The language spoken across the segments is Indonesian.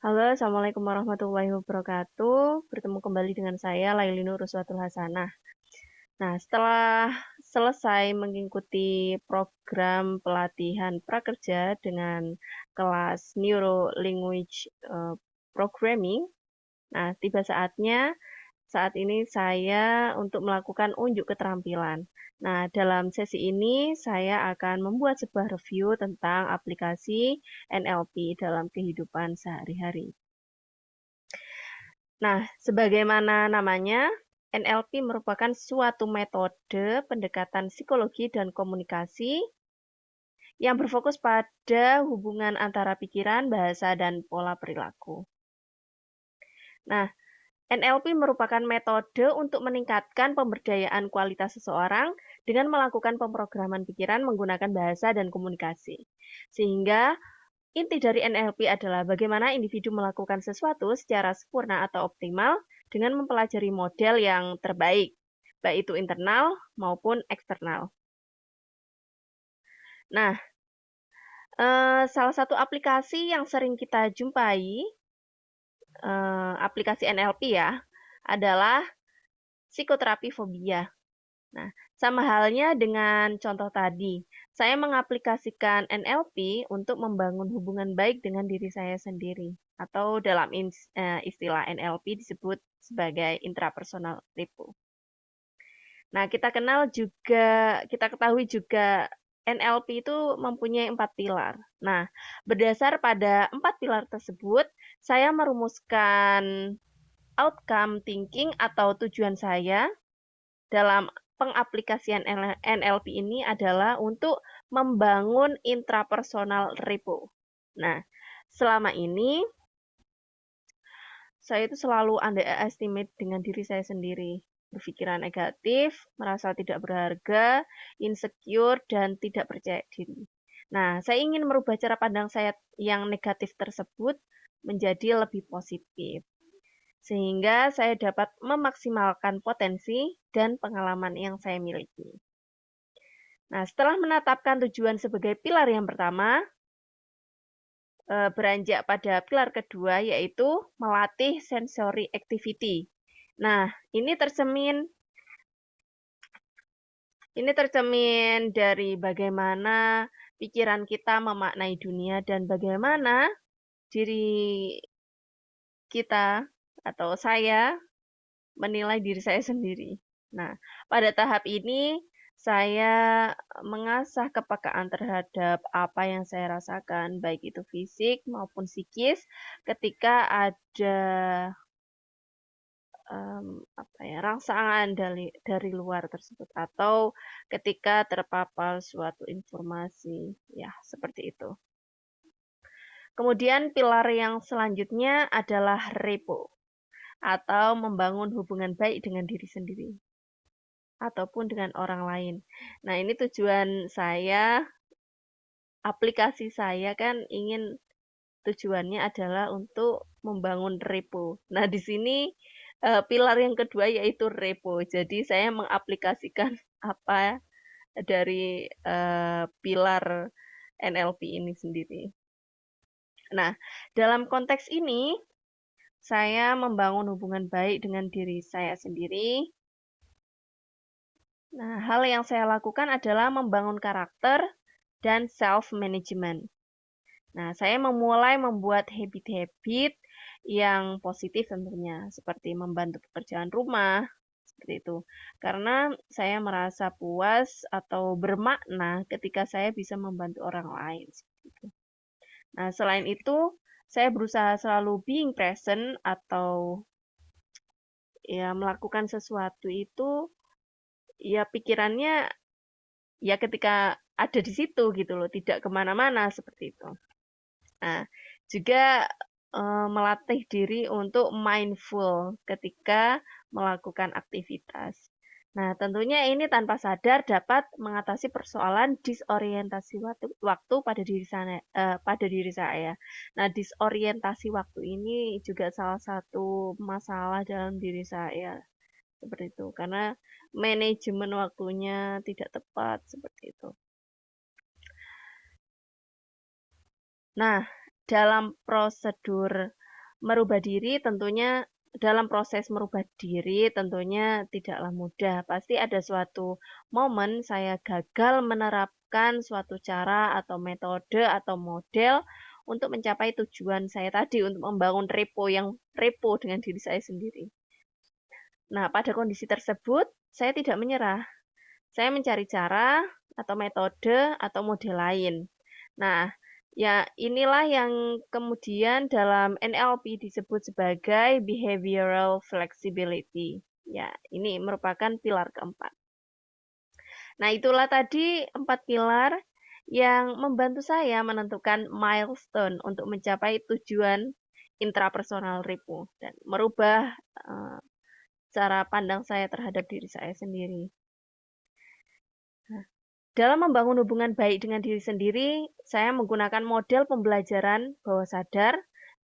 Halo, Assalamualaikum warahmatullahi wabarakatuh. Bertemu kembali dengan saya, Laili Nur Ruswatul Hasanah. Nah, setelah selesai mengikuti program pelatihan prakerja dengan kelas Neuro Language Programming, nah, tiba saat ini saya untuk melakukan unjuk keterampilan. Nah, dalam sesi ini saya akan membuat sebuah review tentang aplikasi NLP dalam kehidupan sehari-hari. Nah, sebagaimana namanya, NLP merupakan suatu metode pendekatan psikologi dan komunikasi yang berfokus pada hubungan antara pikiran, bahasa, dan pola perilaku. Nah, NLP merupakan metode untuk meningkatkan pemberdayaan kualitas seseorang dengan melakukan pemrograman pikiran menggunakan bahasa dan komunikasi. Sehingga inti dari NLP adalah bagaimana individu melakukan sesuatu secara sempurna atau optimal dengan mempelajari model yang terbaik, baik itu internal maupun eksternal. Nah, salah satu aplikasi yang sering kita jumpai, aplikasi NLP ya, adalah psikoterapi fobia. Nah, sama halnya dengan contoh tadi, saya mengaplikasikan NLP untuk membangun hubungan baik dengan diri saya sendiri, atau dalam istilah NLP disebut sebagai intrapersonal repo. Nah, kita ketahui juga NLP itu mempunyai 4 pilar. Nah, berdasar pada 4 pilar tersebut, saya merumuskan outcome thinking atau tujuan saya dalam pengaplikasian NLP ini adalah untuk membangun intrapersonal repo. Nah, selama ini saya itu selalu underestimate dengan diri saya sendiri. Berpikiran negatif, merasa tidak berharga, insecure, dan tidak percaya diri. Nah, saya ingin merubah cara pandang saya yang negatif tersebut menjadi lebih positif sehingga saya dapat memaksimalkan potensi dan pengalaman yang saya miliki. Nah, setelah menetapkan tujuan sebagai pilar yang pertama, beranjak pada pilar kedua, yaitu melatih sensory activity. Nah, ini tercemin dari bagaimana pikiran kita memaknai dunia dan bagaimana diri kita atau saya menilai diri saya sendiri. Nah, pada tahap ini saya mengasah kepekaan terhadap apa yang saya rasakan, baik itu fisik maupun psikis, ketika ada rangsangan dari luar tersebut atau ketika terpapar suatu informasi, ya seperti itu. Kemudian pilar yang selanjutnya adalah repo atau membangun hubungan baik dengan diri sendiri ataupun dengan orang lain. Nah, ini tujuan saya, aplikasi saya kan tujuannya adalah untuk membangun repo. Nah, di sini pilar yang kedua yaitu repo. Jadi saya mengaplikasikan apa dari pilar NLP ini sendiri. Nah, dalam konteks ini saya membangun hubungan baik dengan diri saya sendiri. Nah, hal yang saya lakukan adalah membangun karakter dan self-management. Nah, saya memulai membuat habit-habit yang positif tentunya, seperti membantu pekerjaan rumah, seperti itu. Karena saya merasa puas atau bermakna ketika saya bisa membantu orang lain, seperti itu. Nah, selain itu, saya berusaha selalu being present atau ya melakukan sesuatu itu ya pikirannya ya ketika ada di situ gitu loh, tidak kemana-mana seperti itu. Nah, juga melatih diri untuk mindful ketika melakukan aktivitas. Nah, tentunya ini tanpa sadar dapat mengatasi persoalan disorientasi waktu pada diri saya. Nah, disorientasi waktu ini juga salah satu masalah dalam diri saya seperti itu, karena manajemen waktunya tidak tepat seperti itu. Nah, dalam prosedur merubah diri tentunya dalam proses merubah diri tentunya tidaklah mudah. Pasti ada suatu momen saya gagal menerapkan suatu cara atau metode atau model untuk mencapai tujuan saya tadi untuk membangun repo dengan diri saya sendiri. Nah, pada kondisi tersebut saya tidak menyerah. Saya mencari cara atau metode atau model lain. Nah, ya inilah yang kemudian dalam NLP disebut sebagai behavioral flexibility. Ya, ini merupakan pilar keempat. Nah, itulah tadi 4 pilar yang membantu saya menentukan milestone untuk mencapai tujuan intrapersonal repo dan merubah cara pandang saya terhadap diri saya sendiri. Nah, dalam membangun hubungan baik dengan diri sendiri, saya menggunakan model pembelajaran bawah sadar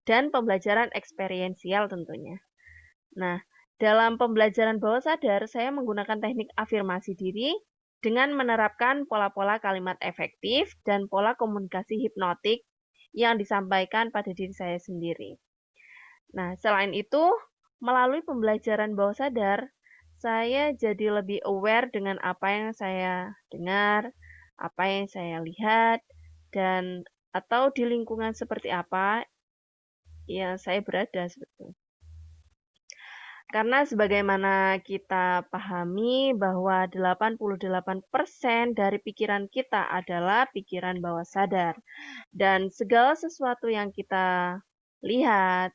dan pembelajaran eksperiensial tentunya. Nah, dalam pembelajaran bawah sadar, saya menggunakan teknik afirmasi diri dengan menerapkan pola-pola kalimat efektif dan pola komunikasi hipnotik yang disampaikan pada diri saya sendiri. Nah, selain itu, melalui pembelajaran bawah sadar, saya jadi lebih aware dengan apa yang saya dengar, apa yang saya lihat, dan atau di lingkungan seperti apa yang saya berada sebetulnya. Karena sebagaimana kita pahami bahwa 88% dari pikiran kita adalah pikiran bawah sadar. Dan segala sesuatu yang kita lihat,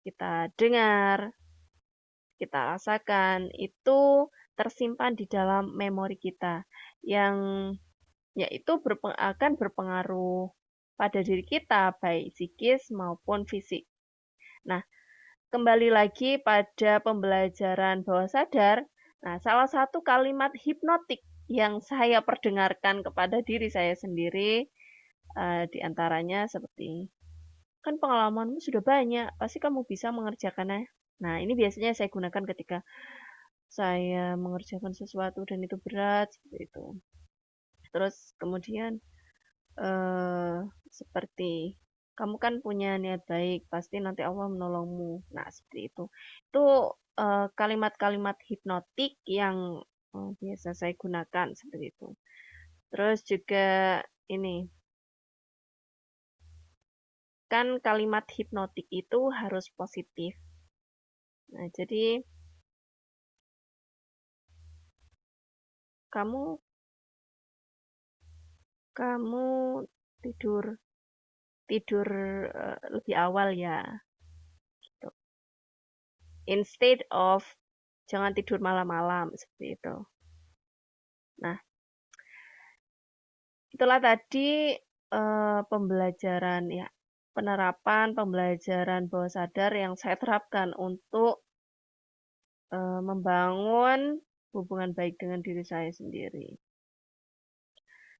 kita dengar, kita rasakan itu tersimpan di dalam memori kita yang yaitu akan berpengaruh pada diri kita baik psikis maupun fisik. Nah, kembali lagi pada pembelajaran bawah sadar. Nah, salah satu kalimat hipnotik yang saya perdengarkan kepada diri saya sendiri di antaranya seperti kan pengalamanmu sudah banyak, pasti kamu bisa mengerjakannya. Nah, ini biasanya saya gunakan ketika saya mengerjakan sesuatu dan itu berat seperti itu. Terus kemudian seperti kamu kan punya niat baik, pasti nanti Allah menolongmu. Nah, seperti itu. Itu kalimat-kalimat hipnotik yang biasa saya gunakan seperti itu. Terus juga ini kan kalimat hipnotik itu harus positif. Nah, jadi kamu kamu tidur tidur lebih awal ya. Gitu. Instead of jangan tidur malam-malam seperti itu. Nah, itulah tadi pembelajaran ya, penerapan pembelajaran bawah sadar yang saya terapkan untuk membangun hubungan baik dengan diri saya sendiri.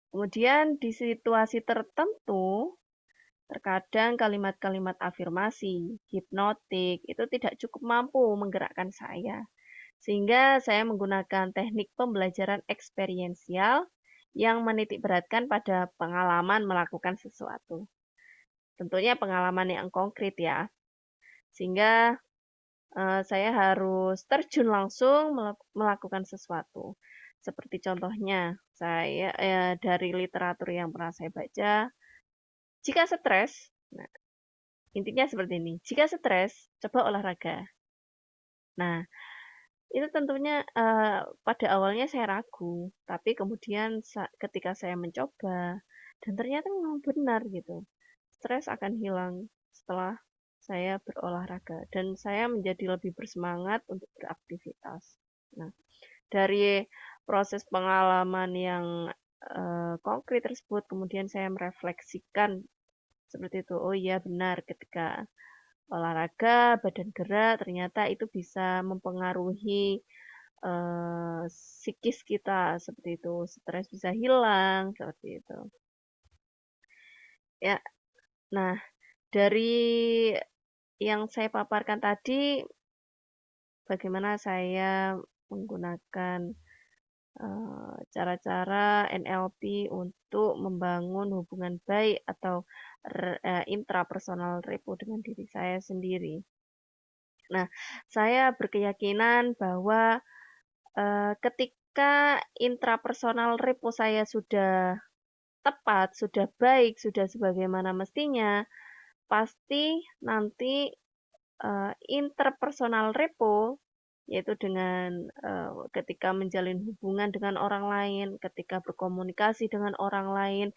Kemudian di situasi tertentu, terkadang kalimat-kalimat afirmasi, hipnotik itu tidak cukup mampu menggerakkan saya. Sehingga saya menggunakan teknik pembelajaran eksperiensial yang menitik beratkan pada pengalaman melakukan sesuatu. Tentunya pengalaman yang konkret ya. Sehingga saya harus terjun langsung melakukan sesuatu. Seperti contohnya, saya dari literatur yang pernah saya baca, jika stres, nah, intinya seperti ini, jika stres, coba olahraga. Nah, itu tentunya pada awalnya saya ragu, tapi kemudian ketika saya mencoba dan ternyata memang benar gitu. Stres akan hilang setelah saya berolahraga dan saya menjadi lebih bersemangat untuk beraktivitas. Nah, dari proses pengalaman yang konkret tersebut kemudian saya merefleksikan seperti itu. Oh iya benar ketika olahraga, badan gerak, ternyata itu bisa mempengaruhi psikis kita seperti itu, stres bisa hilang seperti itu. Ya, nah dari yang saya paparkan tadi, bagaimana saya menggunakan cara-cara NLP untuk membangun hubungan baik atau intrapersonal repo dengan diri saya sendiri. Nah, saya berkeyakinan bahwa, ketika intrapersonal repo saya sudah tepat, sudah baik, sudah sebagaimana mestinya, pasti nanti, interpersonal repo, yaitu dengan, ketika menjalin hubungan dengan orang lain, ketika berkomunikasi dengan orang lain,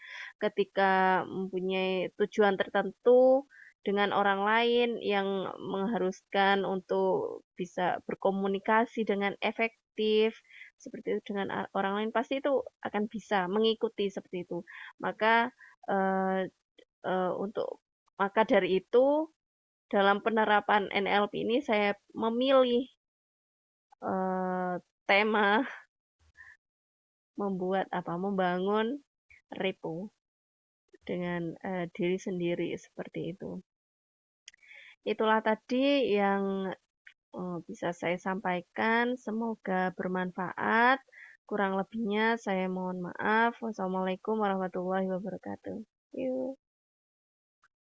ketika mempunyai tujuan tertentu dengan orang lain yang mengharuskan untuk bisa berkomunikasi dengan efektif, seperti itu dengan orang lain, pasti itu akan bisa mengikuti seperti itu. Maka, eee eee, untuk maka dari itu, dalam penerapan NLP ini saya memilih, eee, tema membangun repo dengan, diri sendiri seperti itu. Itulah tadi yang, bisa saya sampaikan, semoga bermanfaat. Kurang lebihnya saya mohon maaf. Wassalamualaikum warahmatullahi wabarakatuh. Yuk.